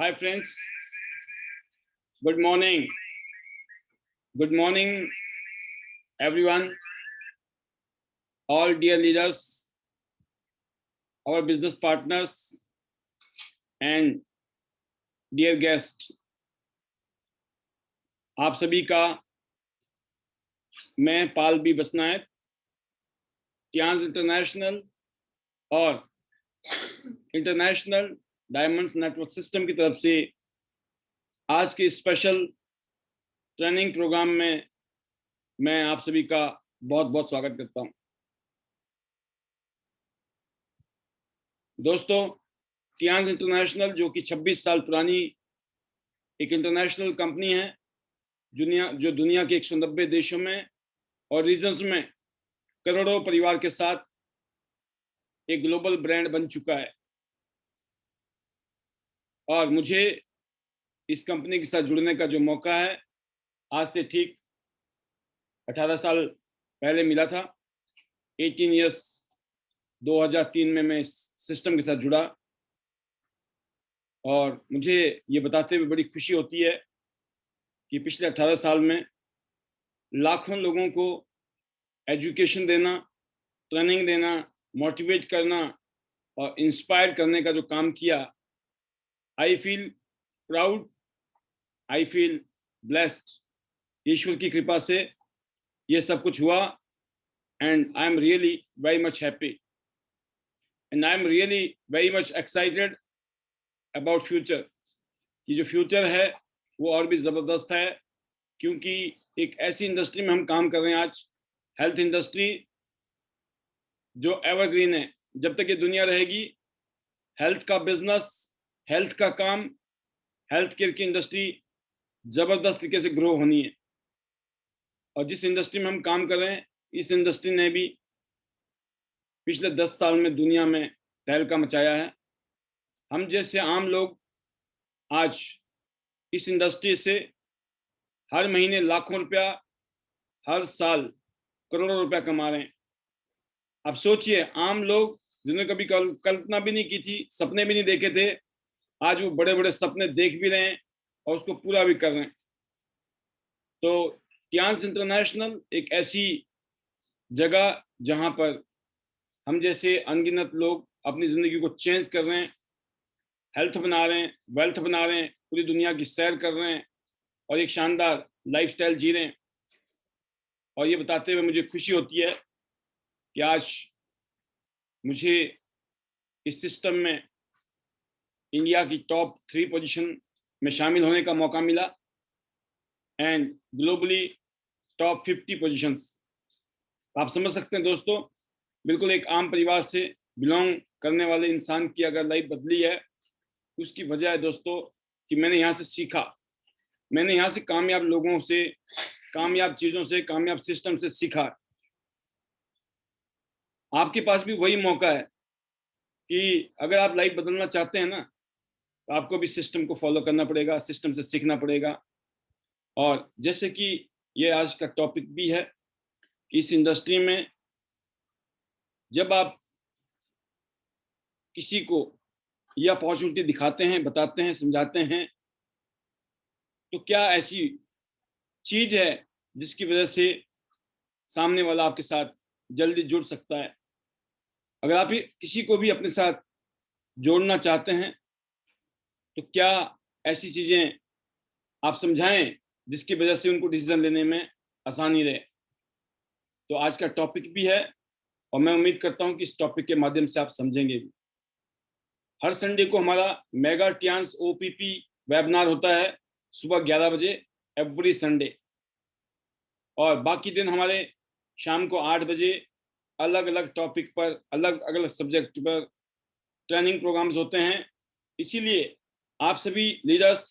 Hi friends, good morning. Good morning everyone, all dear leaders, our business partners and dear guests. आप सभी का मैं पाल B बसनायक, Tiens international और international diamonds network system की तरफ से आज के स्पेशल ट्रेनिंग प्रोग्राम में मैं आप सभी का बहुत बहुत स्वागत करता हूं। दोस्तों, टियांस इंटरनेशनल जो कि 26 साल पुरानी एक इंटरनेशनल कंपनी है, जो दुनिया के 190 देशों में और रीजन्स में करोड़ों परिवार के साथ एक ग्लोबल ब्रांड बन चुका है। और मुझे इस कंपनी के साथ जुड़ने का जो मौका है आज से ठीक 18 साल पहले मिला था। 18 इयर्स 2003 में मैं इस सिस्टम के साथ जुड़ा और मुझे ये बताते हुए बड़ी खुशी होती है कि पिछले 18 साल में लाखों लोगों को एजुकेशन देना, ट्रेनिंग देना, मोटिवेट करना और इंस्पायर करने का जो काम किया, I feel proud, I feel blessed. ईश्वर की कृपा से ये सब कुछ हुआ and I am really very much happy and I am really very much excited about future. ये जो फ्यूचर है वो और भी ज़बरदस्त है, क्योंकि एक ऐसी इंडस्ट्री में हम काम कर रहे हैं आज, हेल्थ इंडस्ट्री, जो एवरग्रीन है। जब तक ये दुनिया रहेगी, हेल्थ का बिजनेस, हेल्थ का काम, हेल्थ केयर की इंडस्ट्री ज़बरदस्त तरीके से ग्रो होनी है। और जिस इंडस्ट्री में हम काम कर रहे हैं, इस इंडस्ट्री ने भी पिछले 10 साल में दुनिया में तहलका मचाया है। हम जैसे आम लोग आज इस इंडस्ट्री से हर महीने लाखों रुपया, हर साल करोड़ों रुपया कमा रहे हैं। अब सोचिए, आम लोग जिन्होंने कभी कल्पना भी नहीं की थी, सपने भी नहीं देखे थे, आज वो बड़े बड़े सपने देख भी रहे हैं और उसको पूरा भी कर रहे हैं। तो टियांस इंटरनेशनल एक ऐसी जगह जहां पर हम जैसे अनगिनत लोग अपनी ज़िंदगी को चेंज कर रहे हैं, हेल्थ बना रहे हैं, वेल्थ बना रहे हैं, पूरी दुनिया की सैर कर रहे हैं और एक शानदार लाइफस्टाइल जी रहे हैं। और ये बताते हुए मुझे खुशी होती है कि आज मुझे इस सिस्टम में इंडिया की टॉप 3 पोजीशन में शामिल होने का मौका मिला एंड ग्लोबली टॉप 50 पोजीशंस। आप समझ सकते हैं दोस्तों, बिल्कुल एक आम परिवार से बिलोंग करने वाले इंसान की अगर लाइफ बदली है, उसकी वजह है दोस्तों कि मैंने यहाँ से सीखा, मैंने यहाँ से कामयाब लोगों से, कामयाब चीज़ों से, कामयाब सिस्टम से सीखा। आपके पास भी वही मौका है कि अगर आप लाइफ बदलना चाहते हैं ना, तो आपको भी सिस्टम को फॉलो करना पड़ेगा, सिस्टम से सीखना पड़ेगा। और जैसे कि ये आज का टॉपिक भी है कि इस इंडस्ट्री में जब आप किसी को ये अपॉर्चुनिटी दिखाते हैं, बताते हैं, समझाते हैं, तो क्या ऐसी चीज है जिसकी वजह से सामने वाला आपके साथ जल्दी जुड़ सकता है। अगर आप किसी को भी अपने साथ जोड़ना चाहते हैं, तो क्या ऐसी चीजें आप समझाएं जिसकी वजह से उनको डिसीजन लेने में आसानी रहे। तो आज का टॉपिक भी है और मैं उम्मीद करता हूं कि इस टॉपिक के माध्यम से आप समझेंगे भी। हर संडे को हमारा मेगा टियांस ओपीपी वेबिनार होता है सुबह 11 बजे एवरी संडे, और बाकी दिन हमारे शाम को 8 बजे अलग अलग टॉपिक पर, अलग अलग सब्जेक्ट पर ट्रेनिंग प्रोग्राम्स होते हैं। इसीलिए आप सभी लीडर्स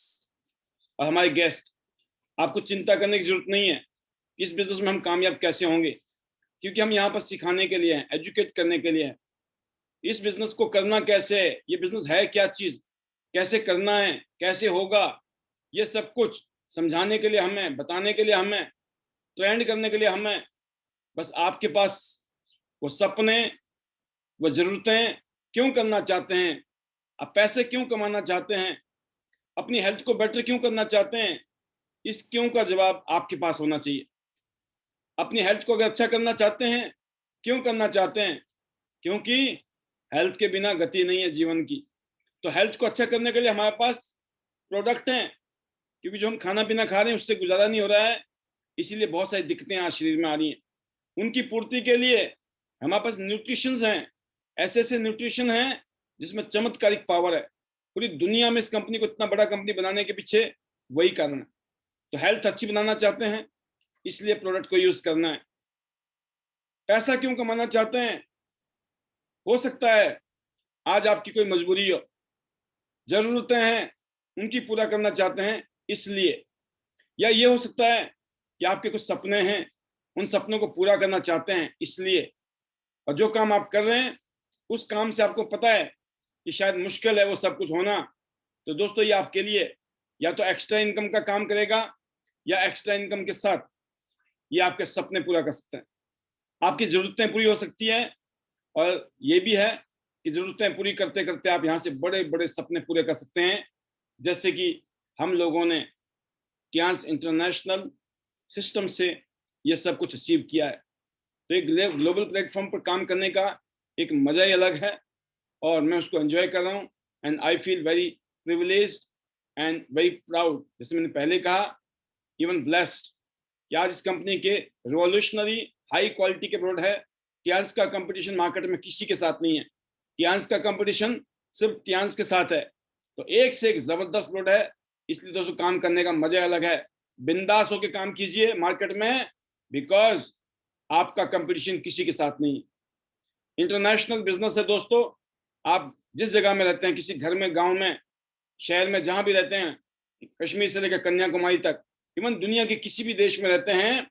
और हमारे गेस्ट, आपको चिंता करने की जरूरत नहीं है इस बिजनेस में हम कामयाब कैसे होंगे, क्योंकि हम यहाँ पर सिखाने के लिए हैं, एजुकेट करने के लिए हैं। इस बिजनेस को करना कैसे है, ये बिजनेस है क्या चीज, कैसे करना है, कैसे होगा, ये सब कुछ समझाने के लिए हमें, बताने के लिए हमें, ट्रेंड करने के लिए हमें। बस आपके पास वो सपने, वो जरूरतें क्यों करना चाहते हैं, आप पैसे क्यों कमाना चाहते हैं, अपनी हेल्थ को बेटर क्यों करना चाहते हैं, इस क्यों का जवाब आपके पास होना चाहिए। अपनी हेल्थ को अगर अच्छा करना चाहते हैं, क्यों करना चाहते हैं, क्योंकि हेल्थ के बिना गति नहीं है जीवन की। तो हेल्थ को अच्छा करने के लिए हमारे पास प्रोडक्ट हैं, क्योंकि जो हम खाना पीना खा रहे हैं उससे गुजारा नहीं हो रहा है, इसीलिए बहुत सारी दिक्कतें आज शरीर में आ रही हैं। उनकी पूर्ति के लिए हमारे पास न्यूट्रिशंस हैं, ऐसे ऐसे न्यूट्रिशन हैं जिसमें चमत्कारिक पावर है। पूरी दुनिया में इस कंपनी को इतना बड़ा कंपनी बनाने के पीछे वही कारण है। तो हेल्थ अच्छी बनाना चाहते हैं, इसलिए प्रोडक्ट को यूज करना है। पैसा क्यों कमाना चाहते हैं, हो सकता है आज आपकी कोई मजबूरी हो, जरूरतें हैं, उनकी पूरा करना चाहते हैं इसलिए, या ये हो सकता है कि आपके कुछ सपने हैं, उन सपनों को पूरा करना चाहते हैं इसलिए। और जो काम आप कर रहे हैं उस काम से आपको पता है कि शायद मुश्किल है वो सब कुछ होना, तो दोस्तों ये आपके लिए या तो एक्स्ट्रा इनकम का काम करेगा, या एक्स्ट्रा इनकम के साथ ये आपके सपने पूरा कर सकते हैं, आपकी जरूरतें पूरी हो सकती हैं। और ये भी है कि जरूरतें पूरी करते करते आप यहाँ से बड़े बड़े सपने पूरे कर सकते हैं, जैसे कि हम लोगों ने टियांस इंटरनेशनल सिस्टम से ये सब कुछ अचीव किया है। तो एक ग्लोबल प्लेटफॉर्म पर काम करने का एक मजा ही अलग है, और मैं उसको एंजॉय कर रहा हूँ। And I feel very privileged and very proud, जैसे मैंने पहले कहा, इवन ब्लेस्ड कि आज इस कंपनी के रिवॉल्यूशनरी हाई क्वालिटी के प्रोडक्ट है। टियांस का कंपटीशन मार्केट में किसी के साथ नहीं है, टियांस का कंपटीशन सिर्फ टियांस के साथ है। तो एक से एक जबरदस्त प्रोडक्ट है, इसलिए दोस्तों काम करने का मजा अलग है। बिंदास होकर काम कीजिए मार्केट में, बिकॉज आपका कंपटीशन किसी के साथ नहीं है। इंटरनेशनल बिजनेस है दोस्तों, आप जिस जगह में रहते हैं, किसी घर में, गांव में, शहर में, जहां भी रहते हैं, कश्मीर से लेकर कन्याकुमारी तक, इवन दुनिया के किसी भी देश में रहते हैं,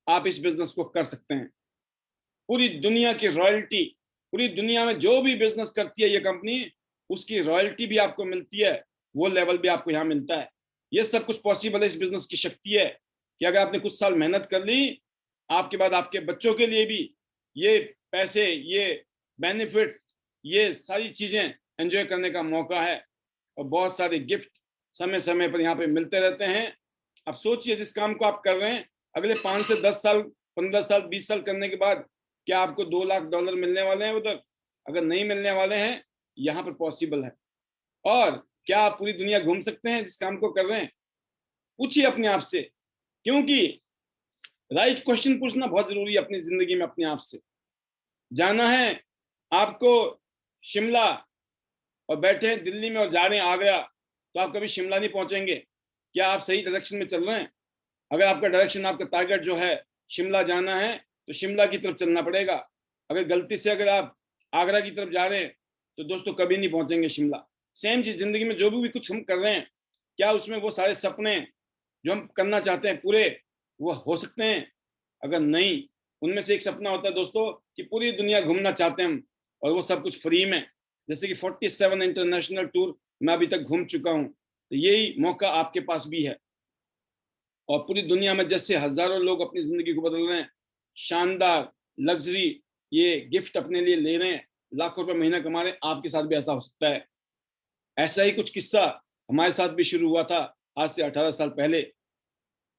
आप इस बिजनेस को कर सकते हैं। पूरी दुनिया की रॉयल्टी, पूरी दुनिया में जो भी बिजनेस करती है ये कंपनी, उसकी रॉयल्टी भी आपको मिलती है, वो लेवल भी आपको यहाँ मिलता है। ये सब कुछ पॉसिबल है, इस बिजनेस की शक्ति है कि अगर आपने कुछ साल मेहनत कर ली, आपके बाद आपके बच्चों के लिए भी ये पैसे, ये बेनिफिट्स, ये सारी चीजें एंजॉय करने का मौका है, और बहुत सारे गिफ्ट समय समय पर यहाँ पे मिलते रहते हैं। अब सोचिए, जिस काम को आप कर रहे हैं, अगले 5 से 10 साल, 15 साल, 20 साल करने के बाद क्या आपको $2 लाख मिलने वाले हैं उधर? अगर नहीं मिलने वाले हैं, यहाँ पर पॉसिबल है। और क्या आप पूरी दुनिया घूम सकते हैं जिस काम को कर रहे हैं? पूछिए अपने आप से, क्योंकि राइट क्वेश्चन पूछना बहुत जरूरी है अपनी जिंदगी में। अपने आप से जाना है आपको शिमला, और बैठे हैं दिल्ली में और जा रहे हैं आगरा, तो आप कभी शिमला नहीं पहुंचेंगे। क्या आप सही डायरेक्शन में चल रहे हैं? अगर आपका डायरेक्शन, आपका टारगेट जो है शिमला जाना है, तो शिमला की तरफ चलना पड़ेगा। अगर गलती से अगर आप आगरा की तरफ जा रहे हैं, तो दोस्तों कभी नहीं पहुंचेंगे शिमला। सेम चीज जिंदगी में, जो भी कुछ हम कर रहे हैं, क्या उसमें वो सारे सपने जो हम करना चाहते हैं पूरे, वो हो सकते हैं? अगर नहीं, उनमें से एक सपना होता है दोस्तों कि पूरी दुनिया घूमना चाहते हैं हम, और वो सब कुछ फ्री में, जैसे कि 47 इंटरनेशनल टूर मैं अभी तक घूम चुका हूं। तो यही मौका आपके पास भी है, और पूरी दुनिया में जैसे हजारों लोग अपनी जिंदगी को बदल रहे हैं, शानदार लग्जरी ये गिफ्ट अपने लिए ले रहे हैं, लाखों रुपए महीना कमा रहे हैं, आपके साथ भी ऐसा हो सकता है। ऐसा ही कुछ किस्सा हमारे साथ भी शुरू हुआ था आज से 18 साल पहले,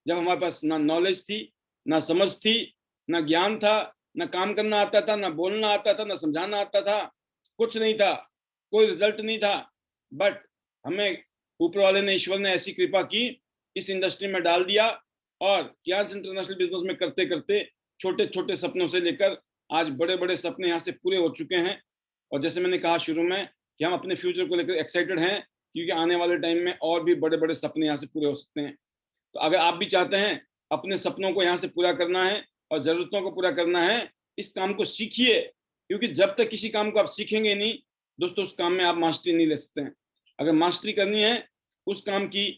जब हमारे पास ना नॉलेज थी, ना समझ थी, ना ज्ञान था, ना काम करना आता था, ना बोलना आता था, ना समझाना आता था, कुछ नहीं था, कोई रिजल्ट नहीं था। बट हमें ऊपर वाले ने, ईश्वर ने ऐसी कृपा की, इस इंडस्ट्री में डाल दिया, और टियांस इंटरनेशनल बिजनेस में करते करते छोटे छोटे सपनों से लेकर आज बड़े बड़े सपने यहाँ से पूरे हो चुके हैं। और जैसे मैंने कहा शुरू में कि हम अपने फ्यूचर को लेकर एक्साइटेड हैं, क्योंकि आने वाले टाइम में और भी बड़े बड़े सपने यहाँ से पूरे हो सकते हैं। तो अगर आप भी चाहते हैं अपने सपनों को यहाँ से पूरा करना है और जरूरतों को पूरा करना है, इस काम को सीखिए, क्योंकि जब तक किसी काम को आप सीखेंगे नहीं दोस्तों, उस काम में आप मास्टरी नहीं ले सकते हैं। अगर मास्टरी करनी है उस काम की,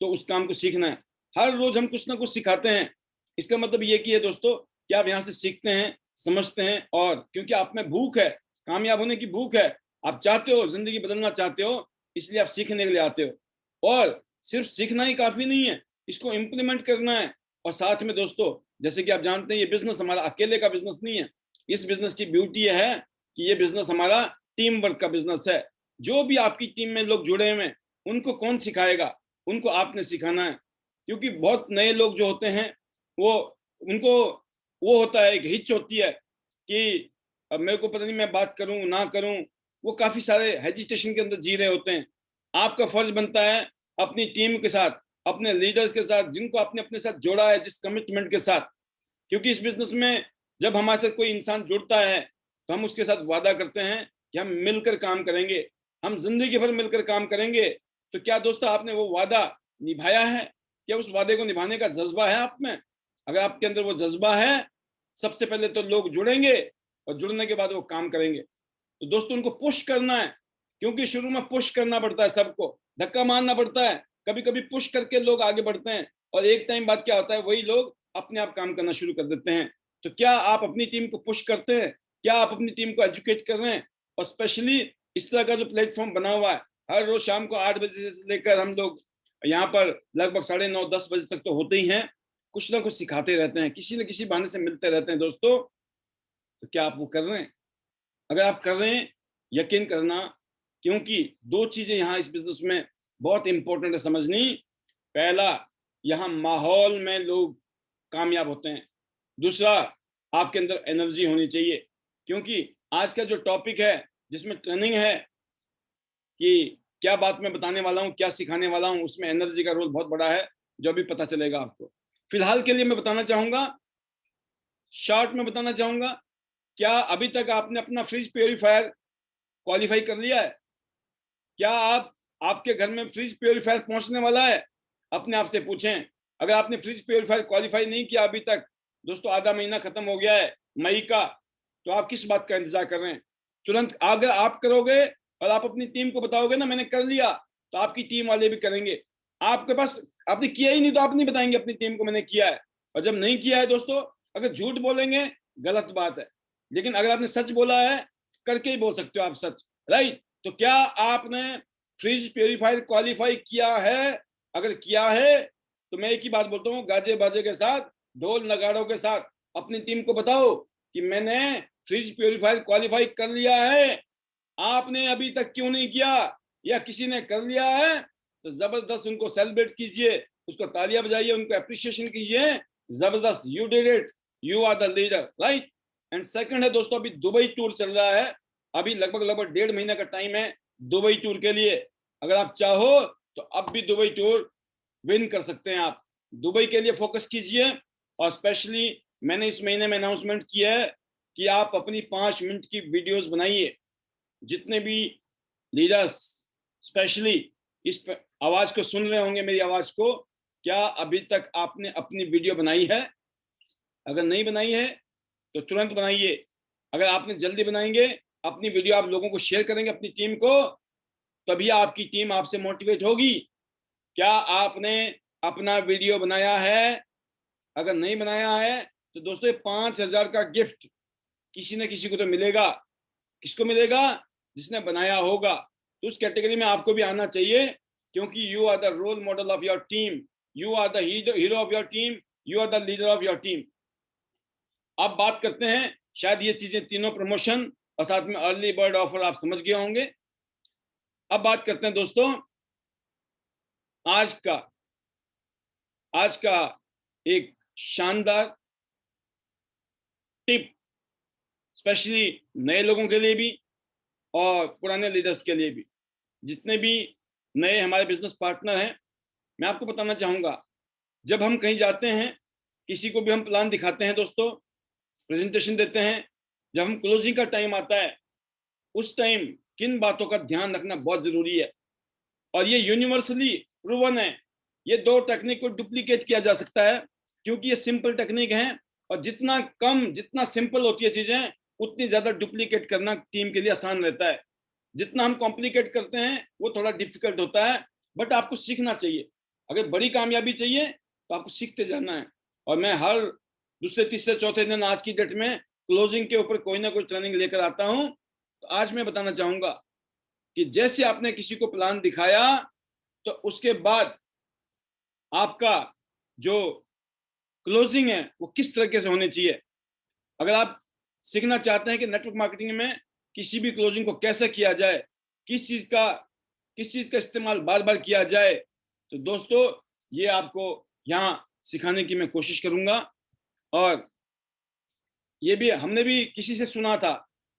तो उस काम को सीखना है। हर रोज हम कुछ ना कुछ सिखाते हैं, इसका मतलब ये कि है दोस्तों कि आप यहाँ से सीखते हैं, समझते हैं, और क्योंकि आप में भूख है, कामयाब होने की भूख है, आप चाहते हो, जिंदगी बदलना चाहते हो, इसलिए आप सीखने के लिए आते हो। और सिर्फ सीखना ही काफी नहीं है, इसको इम्प्लीमेंट करना है। और साथ में दोस्तों, जैसे कि आप जानते हैं, ये बिजनेस हमारा अकेले का बिजनेस नहीं है। इस बिजनेस की ब्यूटी है कि ये बिजनेस हमारा टीम वर्क का बिजनेस है। जो भी आपकी टीम में लोग जुड़े हुए हैं, उनको कौन सिखाएगा? उनको आपने सिखाना है, क्योंकि बहुत नए लोग जो होते हैं वो उनको वो होता है, एक हिच होती है कि अब मेरे को पता नहीं मैं बात करूं ना करूं, वो काफी सारे हेजिटेशन के अंदर जी रहे होते हैं। आपका फर्ज बनता है अपनी टीम के साथ, अपने लीडर्स के साथ, जिनको आपने अपने साथ जोड़ा है, जिस कमिटमेंट के साथ, क्योंकि इस बिजनेस में जब हमारे साथ कोई इंसान जुड़ता है तो हम उसके साथ वादा करते हैं कि हम मिलकर काम करेंगे, हम जिंदगी भर मिलकर काम करेंगे। तो क्या दोस्तों आपने वो वादा निभाया है? क्या उस वादे को निभाने का जज्बा है आप में? अगर आपके अंदर वो जज्बा है, सबसे पहले तो लोग जुड़ेंगे और जुड़ने के बाद वो काम करेंगे। तो दोस्तों उनको पुश करना है, क्योंकि शुरू में पुश करना पड़ता है, सबको धक्का मारना पड़ता है, कभी कभी पुश करके लोग आगे बढ़ते हैं, और एक टाइम बाद क्या होता है, वही लोग अपने आप काम करना शुरू कर देते हैं। तो क्या आप अपनी टीम को पुश करते हैं? क्या आप अपनी टीम को एजुकेट कर रहे हैं? और स्पेशली इस तरह का जो प्लेटफॉर्म बना हुआ है, हर रोज शाम को 8 बजे से लेकर हम लोग यहाँ पर लगभग 9:30-10 बजे तक तो होते ही हैं, कुछ ना कुछ सिखाते रहते हैं, किसी न किसी बहाने से मिलते रहते हैं दोस्तों। तो क्या आप वो कर रहे हैं? अगर आप कर रहे हैं, यकीन करना, क्योंकि दो चीजें यहाँ इस बिजनेस में बहुत इंपॉर्टेंट है समझनी। पहला, यहाँ माहौल में लोग कामयाब होते हैं। दूसरा, आपके अंदर एनर्जी होनी चाहिए, क्योंकि आज का जो टॉपिक है जिसमें ट्रेनिंग है कि क्या बात मैं बताने वाला हूँ, क्या सिखाने वाला हूँ, उसमें एनर्जी का रोल बहुत बड़ा है, जो अभी पता चलेगा आपको। फिलहाल के लिए मैं बताना चाहूंगा, शॉर्ट में बताना चाहूंगा, क्या अभी तक आपने अपना फ्रिज प्योरीफायर क्वालिफाई कर लिया है? क्या आपके घर में फ्रिज प्योरीफायर पहुंचने वाला है? अपने आप से पूछें। अगर आपने फ्रिज प्योरीफायर क्वालिफाई नहीं किया अभी तक, दोस्तों आधा महीना खत्म हो गया है मई का, तो आप किस बात का इंतजार कर रहे हैं? तुरंत अगर आप करोगे और आप अपनी टीम को बताओगे ना मैंने कर लिया, तो आपकी टीम वाले भी करेंगे। आपके पास आपने किया ही नहीं तो आप नहीं बताएंगे अपनी टीम को मैंने किया है। और जब नहीं किया है दोस्तों, अगर झूठ बोलेंगे गलत बात है, लेकिन अगर आपने सच बोला है, करके ही बोल सकते हो आप सच, राइट? तो क्या आपने फ्रिज प्योरीफायर क्वालिफाई किया है? अगर किया है तो मैं एक ही बात बोलता हूँ, गाजे बाजे के साथ, ढोल नगाड़ों के साथ अपनी टीम को बताओ कि मैंने फ्रिज प्योरीफायर क्वालिफाई कर लिया है। आपने अभी तक क्यों नहीं किया, या किसी ने कर लिया है तो जबरदस्त उनको सेलिब्रेट कीजिए, उसको तालियां बजाइए, उनको अप्रिशिएशन कीजिए, जबरदस्त, you did it, you are the leader, right? And second है दोस्तों, अभी दुबई टूर चल रहा है, अभी लगभग 1.5 महीने का टाइम है दुबई टूर के लिए। अगर आप चाहो तो अब भी दुबई टूर विन कर सकते हैं आप। दुबई के लिए फोकस कीजिए, और स्पेशली मैंने इस महीने में अनाउंसमेंट किया है कि आप अपनी 5 मिनट की वीडियोस बनाइए। जितने भी लीडर्स स्पेशली इस आवाज को सुन रहे होंगे, मेरी आवाज को, क्या अभी तक आपने अपनी वीडियो बनाई है? अगर नहीं बनाई है तो तुरंत बनाइए। अगर आपने जल्दी बनाएंगे अपनी वीडियो, आप लोगों को शेयर करेंगे अपनी टीम को, तभी आपकी टीम आपसे मोटिवेट होगी। क्या आपने अपना वीडियो बनाया है? अगर नहीं बनाया है तो दोस्तों 5,000 का गिफ्ट किसी न किसी को तो मिलेगा। किसको मिलेगा? जिसने बनाया होगा। तो उस कैटेगरी में आपको भी आना चाहिए, क्योंकि you are the role model of your team, you are the hero of your team, you are the leader of your team. अब बात करते हैं, शायद ये चीजें तीनों प्रमोशन और साथ में अर्ली बर्ड ऑफर आप समझ गए होंगे। अब बात करते हैं दोस्तों आज का एक शानदार टिप, स्पेशली नए लोगों के लिए भी और पुराने लीडर्स के लिए भी। जितने भी नए हमारे बिजनेस पार्टनर हैं, मैं आपको बताना चाहूंगा, जब हम कहीं जाते हैं, किसी को भी हम प्लान दिखाते हैं दोस्तों, प्रेजेंटेशन देते हैं, जब हम क्लोजिंग का टाइम आता है, उस टाइम किन बातों का ध्यान रखना बहुत जरूरी है। और ये यूनिवर्सली प्रूवन है, ये दो टेक्निक को डुप्लीकेट किया जा सकता है, क्योंकि ये सिंपल टेक्निक है, और जितना सिंपल होती है चीजें, उतनी ज्यादा डुप्लीकेट करना टीम के लिए आसान रहता है। जितना हम कॉम्प्लिकेट करते हैं वो थोड़ा डिफिकल्ट होता है, बट आपको सीखना चाहिए। अगर बड़ी कामयाबी चाहिए तो आपको सीखते जाना है। और मैं हर दूसरे तीसरे चौथे दिन आज की डेट में क्लोजिंग के ऊपर कोई ना कोई ट्रेनिंग लेकर आता हूं। तो आज मैं बताना चाहूंगा कि जैसे आपने किसी को प्लान दिखाया, तो उसके बाद आपका जो क्लोजिंग है वो किस तरीके से होनी चाहिए। अगर आप सीखना चाहते हैं कि नेटवर्क मार्केटिंग में किसी भी क्लोजिंग को कैसे किया जाए, किस चीज का किस चीज का इस्तेमाल बार बार किया जाए। तो दोस्तों ये आपको यहाँ सिखाने की मैं कोशिश करूंगा। और ये भी हमने भी किसी से सुना था,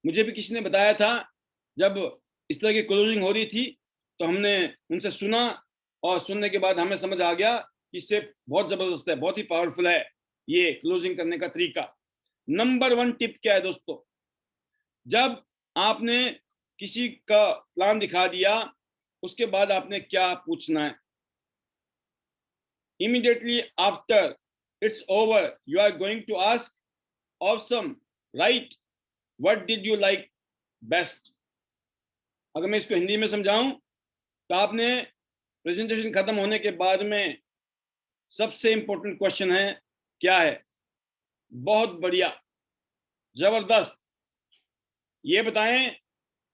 मुझे भी किसी ने बताया था, जब इस तरह की क्लोजिंग हो रही थी तो हमने उनसे सुना, और सुनने के बाद हमें समझ आ गया कि इससे बहुत जबरदस्त है, बहुत ही पावरफुल है ये क्लोजिंग करने का तरीका। नंबर 1 टिप क्या है दोस्तों, जब आपने किसी का प्लान दिखा दिया उसके बाद आपने क्या पूछना है, immediately after it's over you are going to ask, awesome, right, what did you like best। अगर मैं इसको हिंदी में समझाऊं तो आपने प्रेजेंटेशन खत्म होने के बाद में सबसे इंपॉर्टेंट क्वेश्चन है, क्या है, बहुत बढ़िया, जबरदस्त, ये बताएं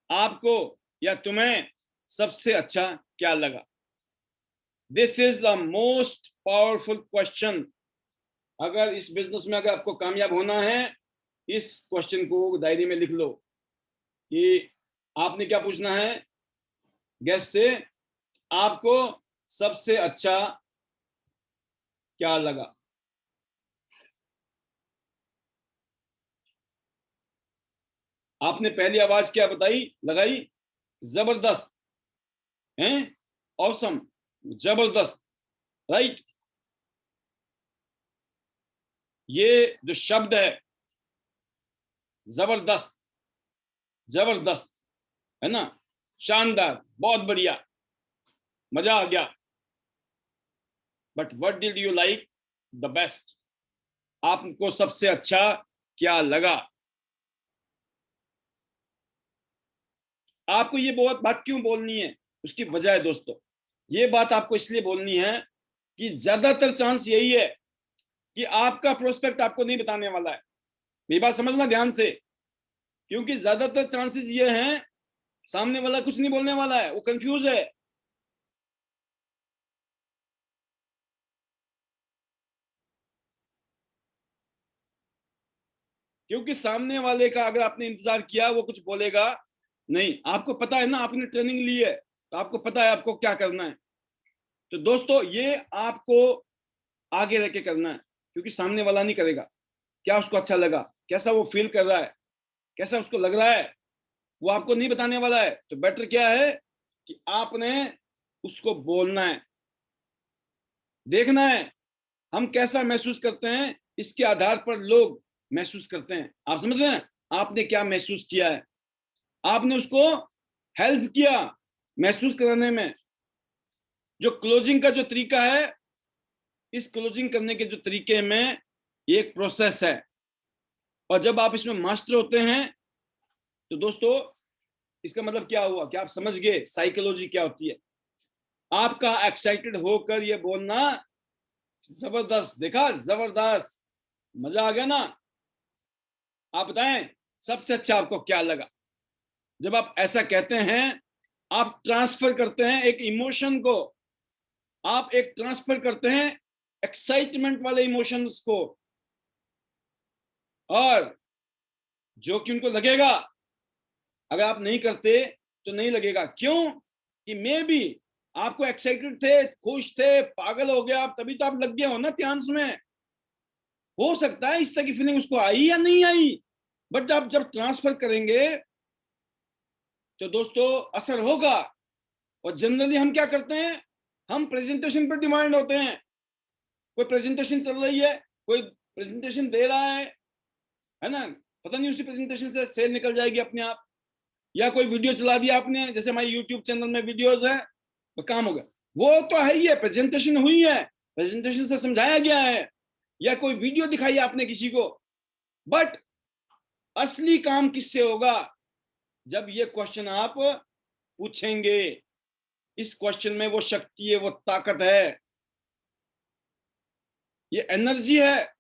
आपको या तुम्हें सबसे अच्छा क्या लगा। This is the most powerful question. अगर इस बिजनेस में अगर आपको कामयाब होना है, इस क्वेश्चन को डायरी में लिख लो कि आपने क्या पूछना है गेस्ट से, आपको सबसे अच्छा क्या लगा। आपने पहली आवाज क्या बताई, लगाई, जबरदस्त, हैं, ऑसम, जबरदस्त, राइट। ये जो शब्द है जबरदस्त, जबरदस्त है ना, शानदार, बहुत बढ़िया, मजा आ गया। But what did you like the best, आपको सबसे अच्छा क्या लगा। आपको ये बहुत बात क्यों बोलनी है, उसकी वजह है दोस्तों, ये बात आपको इसलिए बोलनी है कि ज्यादातर चांस यही है कि आपका प्रोस्पेक्ट आपको नहीं बताने वाला है। ये बात समझना ध्यान से, क्योंकि ज्यादातर चांसेस ये हैं सामने वाला कुछ नहीं बोलने वाला है, वो कंफ्यूज है। क्योंकि सामने वाले का अगर आपने इंतजार किया वो कुछ बोलेगा नहीं, आपको पता है ना, आपने ट्रेनिंग ली है तो आपको पता है आपको क्या करना है। तो दोस्तों ये आपको आगे रह के करना है, क्योंकि सामने वाला नहीं करेगा, क्या उसको अच्छा लगा, कैसा वो फील कर रहा है, कैसा उसको लग रहा है, वो आपको नहीं बताने वाला है। तो बेटर क्या है कि आपने उसको बोलना है, देखना है हम कैसा महसूस करते हैं, इसके आधार पर लोग महसूस करते हैं। आप समझ रहे हैं, आपने क्या महसूस किया है, आपने उसको हेल्प किया महसूस कराने में। जो क्लोजिंग का जो तरीका है, इस क्लोजिंग करने के जो तरीके में ये एक प्रोसेस है, और जब आप इसमें मास्टर होते हैं तो दोस्तों इसका मतलब क्या हुआ कि आप समझ गए साइकोलॉजी क्या होती है। आपका एक्साइटेड होकर ये बोलना, जबरदस्त, देखा, जबरदस्त, मजा आ गया ना। आप बताएं सबसे अच्छा आपको क्या लगा। जब आप ऐसा कहते हैं आप ट्रांसफर करते हैं एक इमोशन को, आप एक ट्रांसफर करते हैं एक्साइटमेंट वाले इमोशंस को, और जो कि उनको लगेगा, अगर आप नहीं करते तो नहीं लगेगा। क्यों कि मे भी आपको एक्साइटेड थे, खुश थे, पागल हो गया आप, तभी तो आप लग गए हो ना ध्यान में। हो सकता है इस तरह की फीलिंग उसको आई या नहीं आई, बट आप जब ट्रांसफर करेंगे तो दोस्तों असर होगा। और जनरली हम क्या करते हैं, हम प्रेजेंटेशन पर डिमांड होते हैं। कोई प्रेजेंटेशन चल रही है, कोई प्रेजेंटेशन दे रहा है ना, पता नहीं उसी प्रेजेंटेशन से सेल निकल जाएगी अपने आप, या कोई वीडियो चला दिया आपने, जैसे हमारे यूट्यूब चैनल में वीडियोस है, तो काम हो गया। वो तो है ही है, प्रेजेंटेशन हुई है, प्रेजेंटेशन से समझाया गया है, या कोई वीडियो दिखाई आपने किसी को। बट असली काम किससे होगा, जब ये क्वेश्चन आप पूछेंगे। इस क्वेश्चन में वो शक्ति है, वो ताकत है, ये एनर्जी है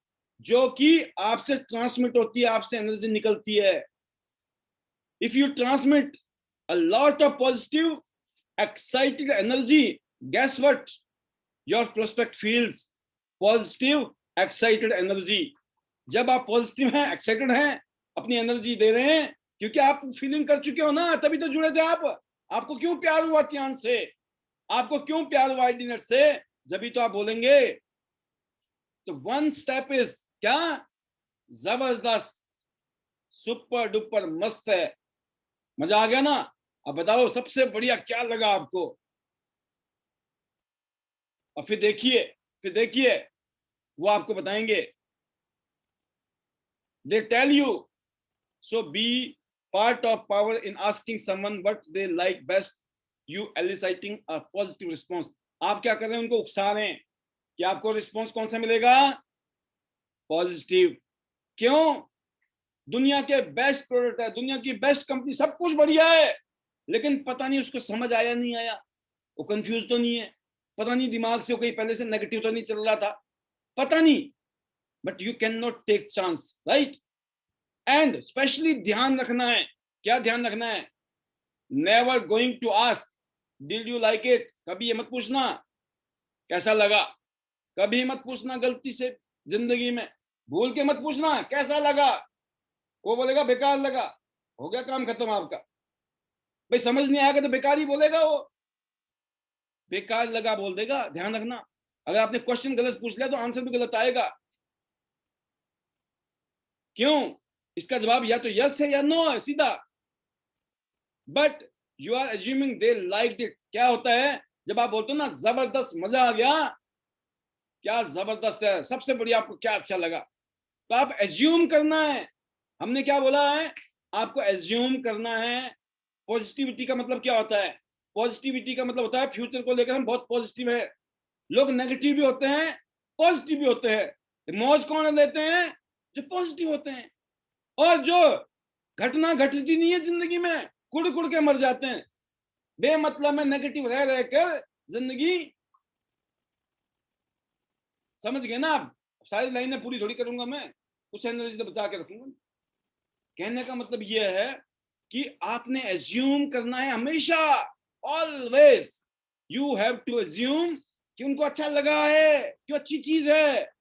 जो कि आपसे ट्रांसमिट होती है, आपसे एनर्जी निकलती है। If you transmit a lot of positive excited energy, guess what, your prospect feels positive excited energy। जब आप पॉजिटिव हैं, एक्साइटेड हैं, अपनी एनर्जी दे रहे हैं, क्योंकि आप फीलिंग कर चुके हो ना, तभी तो जुड़े थे आप। आपको क्यों प्यार हुआ ध्यान से, आपको क्यों प्यार हुआ इंटरनेट से, जब भी तो आप बोलेंगे। तो वन स्टेप इज क्या, जबरदस्त, सुपर डुपर मस्त है। मजा आ गया ना? अब बताओ सबसे बढ़िया क्या लगा आपको? और फिर देखिए वो आपको बताएंगे। They tell you, so be part of power in asking someone what they like best, you eliciting a positive response. आप क्या कर रहे हैं, उनको उकसा रहे हैं कि आपको रिस्पॉन्स कौन सा मिलेगा, पॉजिटिव। क्यों? दुनिया के बेस्ट प्रोडक्ट है, दुनिया की बेस्ट कंपनी, सब कुछ बढ़िया है, लेकिन पता नहीं उसको समझ आया नहीं आया, वो कंफ्यूज तो नहीं है, पता नहीं दिमाग से वो कहीं पहले से नेगेटिव तो नहीं चल रहा था, पता नहीं, but you can not take chance, right. And specially ध्यान रखना है, क्या ध्यान रखना है, never going to ask did you like it. कभी ये मत पूछना कैसा लगा, कभी मत पूछना गलती से जिंदगी में, भूल के मत पूछना कैसा लगा। वो बोलेगा बेकार लगा, हो गया काम खत्म आपका। भाई समझ नहीं आएगा तो बेकार ही बोलेगा, वो बेकार लगा बोल देगा। ध्यान रखना, अगर आपने क्वेश्चन गलत पूछ लिया तो आंसर भी गलत आएगा। क्यों? इसका जवाब या तो यस है या नो है सीधा, but you are assuming they liked it. क्या होता है जब आप बोलते हो ना जबरदस्त, मजा आ गया, क्या जबरदस्त है, सबसे बढ़िया, आपको क्या अच्छा लगा, तो आप एज्यूम करना है। हमने क्या बोला है, आपको एज्यूम करना है। पॉजिटिविटी का मतलब क्या होता है, पॉजिटिविटी का मतलब होता है फ्यूचर को लेकर हम बहुत पॉजिटिव है। लोग नेगेटिव भी होते हैं, पॉजिटिव भी होते हैं। मौज कौन लेते हैं, जो पॉजिटिव होते हैं, और जो घटना घटती नहीं है जिंदगी में, कुड़ कुड़ के मर जाते हैं बेमतलब में, नेगेटिव रह रहकर जिंदगी। समझ गए ना आप? सारी लाइनें पूरी थोड़ी करूंगा मैं, कुछ एनर्जी तो बचा के रखूंगा। कहने का मतलब यह है कि आपने एज्यूम करना है हमेशा, always you have to assume कि उनको अच्छा लगा है, कि अच्छी चीज है,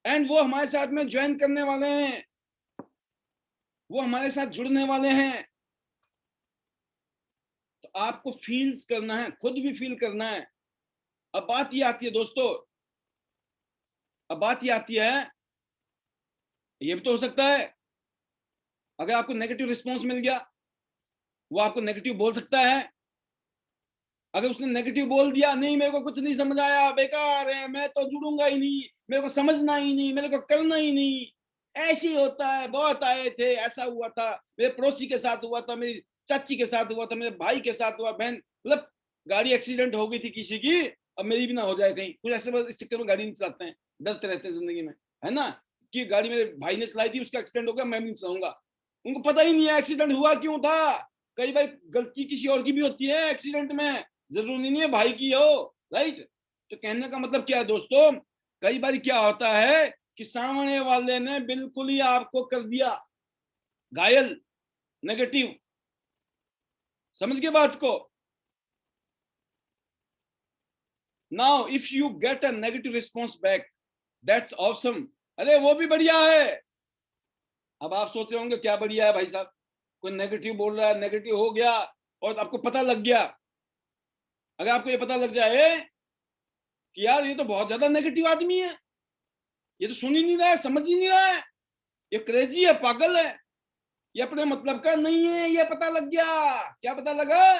एंड वो हमारे साथ में ज्वाइन करने वाले हैं, वो हमारे साथ जुड़ने वाले हैं। तो आपको फील्स करना है, खुद भी फील करना है। अब बात ये आती है दोस्तों, अब बात ये आती है, ये भी तो हो सकता है अगर आपको नेगेटिव रिस्पॉन्स मिल गया, वो आपको नेगेटिव बोल सकता है। अगर उसने नेगेटिव बोल दिया, नहीं मेरे को कुछ नहीं समझ आया, बेकार है, मैं तो जुड़ूंगा ही नहीं, मेरे को समझना ही नहीं, मेरे को करना ही नहीं, ऐसे ही होता है, बहुत आए थे, ऐसा हुआ था, मेरे पड़ोसी के साथ हुआ था, मेरी चाची के साथ हुआ था, मेरे भाई के साथ हुआ, बहन, मतलब गाड़ी एक्सीडेंट हो गई थी किसी की, अब मेरी भी ना हो जाए कहीं कुछ ऐसे, बस इस चक्कर में गाड़ी नहीं चलाते हैं, डरते रहते हैं जिंदगी में, है ना, कि गाड़ी मेरे भाई ने चलाई थी, उसका एक्सीडेंट हो गया, मैं भी नहीं चलाऊंगा। उनको पता ही नहीं है एक्सीडेंट हुआ क्यों था। कई बार गलती किसी और की भी होती है एक्सीडेंट में, जरूरी नहीं है भाई की हो, राइट। तो कहने का मतलब क्या है दोस्तों, कई बार क्या होता है कि सामने वाले ने बिल्कुल ही आपको कर दिया घायल, नेगेटिव। समझ गए बात को? Now if you get a negative response back, that's awesome, अरे वो भी बढ़िया है। अब आप सोच रहे होंगे क्या बढ़िया है भाई साहब, कोई नेगेटिव बोल रहा है, नेगेटिव हो गया और आपको पता लग गया। अगर आपको ये पता लग जाए कि यार ये तो बहुत ज्यादा नेगेटिव आदमी है, ये तो सुन ही नहीं रहा है, समझ ही नहीं रहा है, ये क्रेजी है, पागल है, ये अपने मतलब का नहीं है, ये पता लग गया, क्या पता लगा,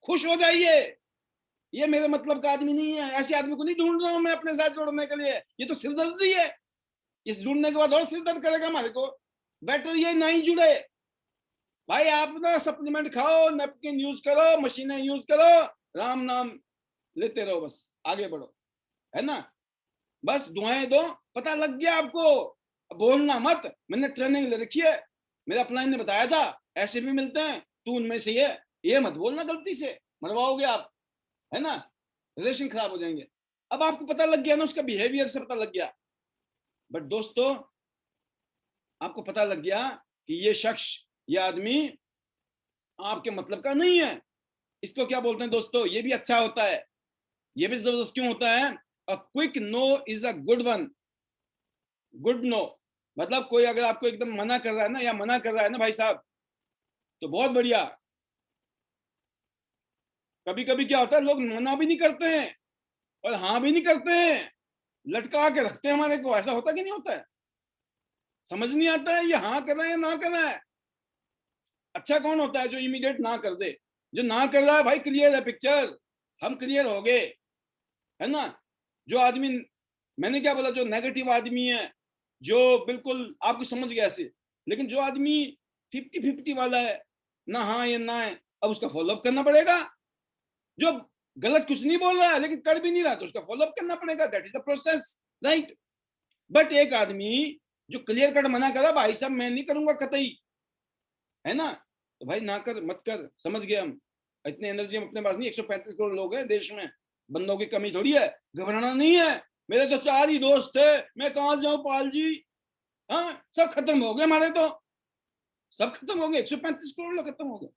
खुश हो जाइए, ये मेरे मतलब का आदमी नहीं है, ऐसे आदमी को नहीं ढूंढ रहा हूं मैं अपने साथ जोड़ने के लिए, ये तो सिरदर्दी है, इस ढूंढने के बाद और सिरदर्द करेगा हमारे को, बेटर ये नहीं जुड़े। भाई आप ना सप्लीमेंट खाओ, नेपकिन यूज करो, मशीनें यूज करो, राम नाम लेते रहो, बस आगे बढ़ो, है ना, बस दुआएं दो। पता लग गया आपको, बोलना मत, मैंने ट्रेनिंग ले रखी है, मेरे अपलाइन ने बताया था ऐसे भी मिलते हैं, तू उनमें से ये मत बोलना गलती से, मरवाओगे आप, है ना, रिलेशन खराब हो जाएंगे। अब आपको पता लग गया ना, उसका बिहेवियर से पता लग गया। बट दोस्तों आपको पता लग गया कि ये शख्स, ये आदमी आपके मतलब का नहीं है, इसको क्या बोलते हैं दोस्तों, ये भी अच्छा होता है, ये भी जबरदस्त क्यों होता है, a quick no is a good one, good no, मतलब कोई अगर आपको एकदम मना कर रहा है ना, या मना कर रहा है ना भाई साहब, तो बहुत बढ़िया, कभी कभी क्या होता है, लोग मना भी नहीं करते हैं और हाँ भी नहीं करते हैं, लटका के रखते हैं हमारे को। ऐसा होता कि नहीं होता है? समझ नहीं आता है ये हाँ कर रहा है या ना कर रहा है। अच्छा कौन होता है जो इमीडिएट ना कर दे? जो ना कर रहा है भाई, क्लियर है पिक्चर, हम क्लियर हो गए, है ना। जो आदमी, मैंने क्या बोला, जो नेगेटिव आदमी है, जो बिल्कुल आपको समझ गया ऐसे, लेकिन जो आदमी 50-50 वाला है, ना हाँ या ना है, अब उसका फॉलोअप करना पड़ेगा। जो गलत कुछ नहीं बोल रहा है लेकिन कर भी नहीं रहा, तो उसका फॉलोअप करना पड़ेगा, that is the process, right. But एक आदमी जो क्लियर कट मना करा, भाई साहब मैं नहीं करूंगा कतई, है ना, तो भाई ना कर, मत कर, समझ गए हम। इतने एनर्जी हम अपने पास नहीं, 135 करोड़ लोग हैं देश में, बंदों की कमी थोड़ी है, घबराना नहीं है। मेरे तो 4 ही दोस्त थे, मैं कहां जाऊं पाल जी, हाँ सब खत्म हो गए हमारे तो, सब खत्म हो गए, 135 करोड़ लोग खत्म हो गए,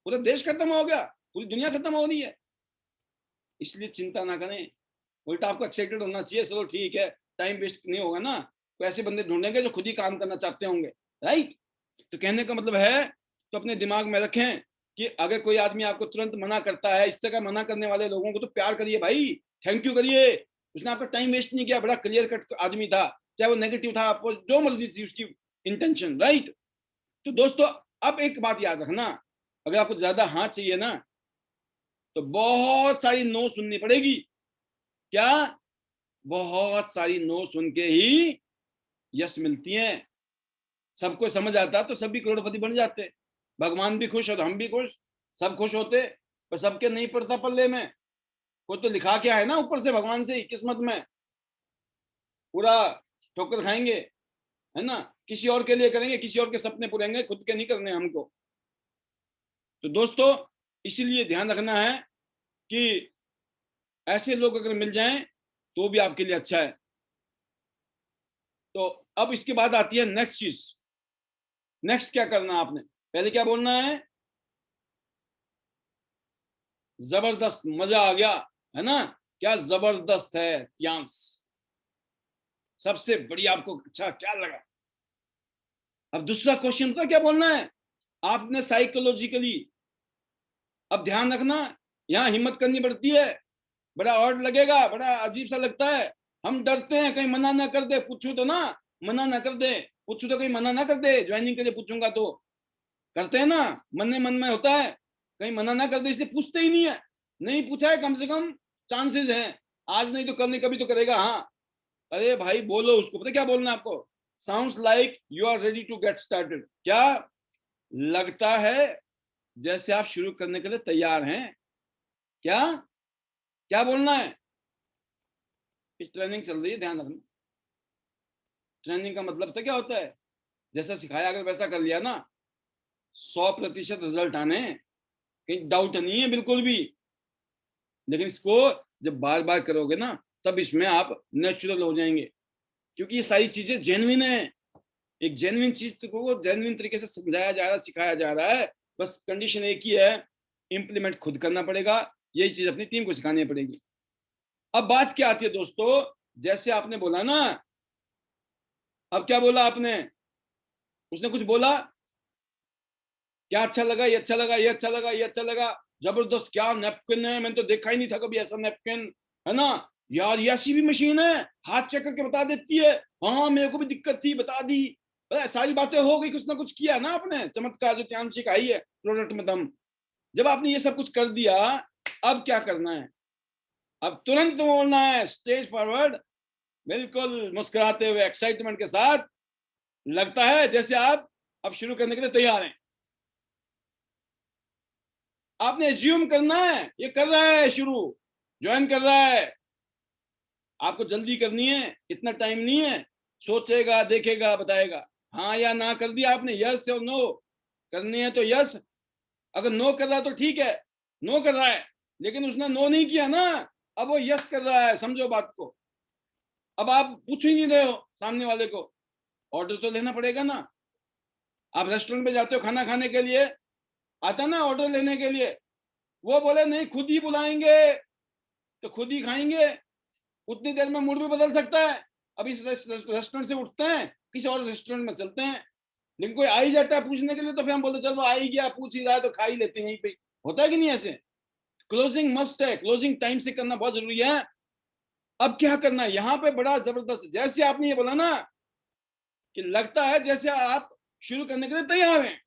पूरा देश खत्म हो गया, पूरी दुनिया खत्म हो रही है। इसलिए चिंता ना करें, उल्टा आपको एक्साइटेड होना चाहिए, चलो ठीक है, टाइम वेस्ट नहीं होगा ना, तो ऐसे बंदे ढूंढेंगे जो खुद ही काम करना चाहते होंगे, राइट। तो कहने का मतलब है, तो अपने दिमाग में रखें कि अगर कोई आदमी आपको तुरंत मना करता है, इस तरह मना करने वाले लोगों को तो प्यार करिए भाई, थैंक यू करिए, उसने आपका टाइम वेस्ट नहीं किया, बड़ा क्लियर कट आदमी था, चाहे वो नेगेटिव था, आपको जो मर्जी थी उसकी इंटेंशन, राइट। तो दोस्तों अब एक बात याद रखना, अगर आपको ज्यादा हाँ चाहिए ना, तो बहुत सारी नो सुननी पड़ेगी। क्या? बहुत सारी नो सुन के ही यस मिलती है। सबको समझ आता तो सभी करोड़पति बन जाते, भगवान भी खुश और हम भी खुश, सब खुश होते, पर सबके नहीं पड़ता पल्ले में। कोई तो लिखा क्या है ना ऊपर से भगवान से ही किस्मत में, पूरा ठोकर खाएंगे, है ना, किसी और के लिए करेंगे, किसी और के सपने पूरेंगे, खुद के नहीं करने हमको। तो दोस्तों इसीलिए ध्यान रखना है कि ऐसे लोग अगर मिल जाएं तो भी आपके लिए अच्छा है। तो अब इसके बाद आती है नेक्स्ट चीज, नेक्स्ट क्या करना है आपने, पहले क्या बोलना है? जबरदस्त, मजा आ गया, है ना, क्या जबरदस्त है त्यांश, सबसे बढ़िया, आपको अच्छा क्या लगा? अब दूसरा क्वेश्चन तो क्या बोलना है आपने साइकोलॉजिकली। अब ध्यान रखना, यहां हिम्मत करनी पड़ती है, बड़ा ऑड लगेगा, बड़ा अजीब सा लगता है, हम डरते हैं कहीं मना ना कर दे, पूछू तो ना, मना ना कर दे, पूछू तो कहीं मना ना कर दे, ज्वाइनिंग के लिए पूछूंगा तो, करते हैं ना, मन में होता है कहीं मना ना कर दे, इसलिए पूछते ही नहीं है। नहीं पूछा है, कम से कम चांसेस हैं, आज नहीं तो कल, नहीं कभी तो करेगा, हाँ। अरे भाई बोलो उसको, पता क्या बोलना है आपको? Sounds like you are ready to get started, क्या लगता है जैसे आप शुरू करने के लिए तैयार हैं, क्या क्या बोलना है? ट्रेनिंग चल रही है, ध्यान रखना। ट्रेनिंग का मतलब तो क्या होता है, जैसा सिखाया अगर वैसा कर लिया ना, 100% रिजल्ट आने, कहीं डाउट नहीं है बिल्कुल भी। लेकिन इसको जब बार बार करोगे ना, तब इसमें आप नेचुरल हो जाएंगे, क्योंकि ये सारी चीजें जेन्युइन है, एक जेन्युइन चीज को जेन्युइन तरीके से समझाया जा रहा है, सिखाया जा रहा है। बस कंडीशन एक ही है, इंप्लीमेंट खुद करना पड़ेगा, यही चीज अपनी टीम को सिखानी पड़ेगी। अब बात क्या आती है दोस्तों, जैसे आपने बोला ना, अब क्या बोला आपने, उसने कुछ बोला, क्या अच्छा लगा, ये अच्छा लगा, ये अच्छा लगा, ये अच्छा लगा, जबरदस्त, क्या नैपकिन है, मैंने तो देखा ही नहीं था कभी ऐसा नैपकिन, है ना, यार ये ऐसी भी मशीन है, हाथ चेक करके बता देती है, हाँ मेरे को भी दिक्कत थी बता दी, सारी बातें हो गई, कुछ ना कुछ किया ना आपने, चमत्कार जो त्यांश सिखाई है प्रोडक्ट में दम। जब आपने ये सब कुछ कर दिया, अब क्या करना है? अब तुरंत बोलना है स्ट्रेट फॉरवर्ड, बिल्कुल मुस्कुराते हुए एक्साइटमेंट के साथ, लगता है जैसे आप अब शुरू करने के लिए तैयार हैं। आपने एज्यूम करना है ये कर रहा है शुरू, ज्वाइन कर रहा है, आपको जल्दी करनी है, इतना टाइम नहीं है, सोचेगा, देखेगा, बताएगा, हाँ या ना कर दिया आपने, यस और नो करनी है तो यस, अगर नो कर रहा है तो ठीक है, नो कर रहा है, लेकिन उसने नो नहीं किया ना, अब वो यस कर रहा है, समझो बात को। अब आप पूछ ही नहीं रहे हो सामने वाले को, ऑर्डर तो लेना पड़ेगा ना। आप रेस्टोरेंट में जाते हो खाना खाने के लिए, आता ना ऑर्डर लेने के लिए, वो बोले नहीं खुद ही बुलाएंगे, तो खुद ही खाएंगे, उतनी देर में मूड भी बदल सकता है, अब इस रेस्टोरेंट से उठते हैं, किसी और रेस्टोरेंट में चलते हैं। लेकिन कोई आ ही जाता है पूछने के लिए, तो फिर हम बोलते चलो आ ही गया, पूछ ही रहा है तो खा ही लेते हैं यहीं पे, होता है कि नहीं ऐसे? क्लोजिंग मस्ट है, क्लोजिंग टाइम से करना बहुत जरूरी है। अब क्या करना है यहां पे बड़ा जबरदस्त, जैसे आपने ये बोला ना कि लगता है जैसे आप शुरू करने के लिए तैयार हैं,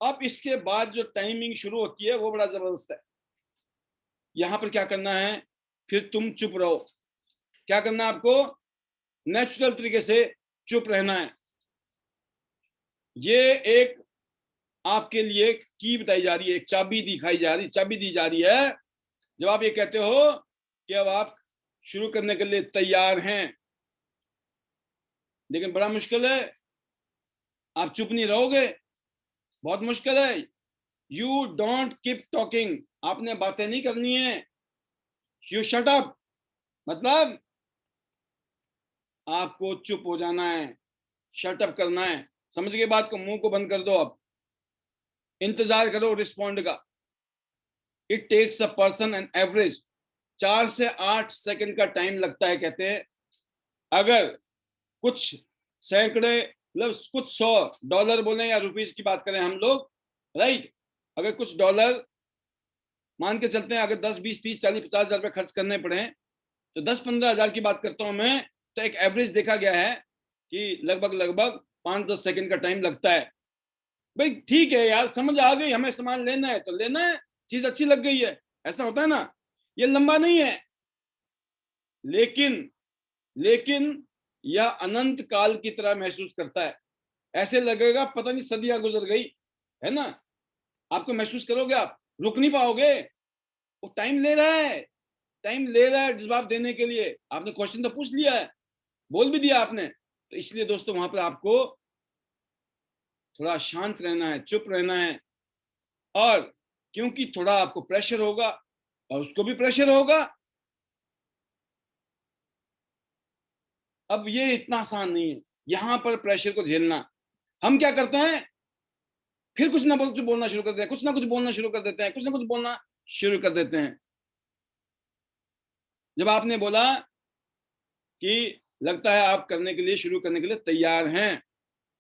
अब इसके बाद जो टाइमिंग शुरू होती है वो बड़ा जबरदस्त है। यहां पर क्या करना है, फिर तुम चुप रहो। क्या करना है आपको, नेचुरल तरीके से चुप रहना है। ये एक आपके लिए की बताई जा रही है, एक चाबी दिखाई जा रही, चाबी दी जा रही है। जब आप ये कहते हो कि अब आप शुरू करने के लिए तैयार हैं, लेकिन बड़ा मुश्किल है, आप चुप नहीं रहोगे, बहुत मुश्किल है। यू डोंट कीप टॉकिंग, आपने बातें नहीं करनी है। यू शट अप, मतलब आपको चुप हो जाना है, शट अप करना है। समझ गए बात को, मुंह को बंद कर दो, अब इंतजार करो रिस्पॉन्ड का। It takes a person an average 4 से 8 सेकंड का टाइम लगता है, कहते हैं। अगर कुछ सैकड़े मतलब कुछ $100 बोले या रुपीज की बात करें हम लोग, राइट, अगर कुछ डॉलर मान के चलते हैं, अगर 10 20 30 40 50 हजार रुपए खर्च करने पड़े तो 10-15 हजार की बात करता हूं मैं, तो एक एवरेज देखा गया है कि लगभग लगभग 5-10 सेकंड का टाइम लगता है। भाई ठीक है यार, समझ आ गई, हमें सामान लेना है तो लेना है, चीज अच्छी लग गई है, ऐसा होता है ना। ये लंबा नहीं है, लेकिन लेकिन यह अनंत काल की तरह महसूस करता है। ऐसे लगेगा पता नहीं सदियां गुजर गई, है ना। आपको महसूस करोगे, आप रुक नहीं पाओगे। वो टाइम ले रहा है, टाइम ले रहा है जवाब देने के लिए। आपने क्वेश्चन तो पूछ लिया है, बोल भी दिया आपने, तो इसलिए दोस्तों वहां पर आपको थोड़ा शांत रहना है, चुप रहना है। और क्योंकि थोड़ा आपको प्रेशर होगा और उसको भी प्रेशर होगा, अब ये इतना आसान नहीं है यहां पर प्रेशर को झेलना। हम क्या करते हैं, फिर कुछ ना कुछ बोलना शुरू कर देते हैं, कुछ ना कुछ बोलना शुरू कर देते हैं, कुछ ना कुछ बोलना शुरू कर देते हैं। जब आपने बोला कि लगता है आप करने के लिए, शुरू करने के लिए तैयार हैं,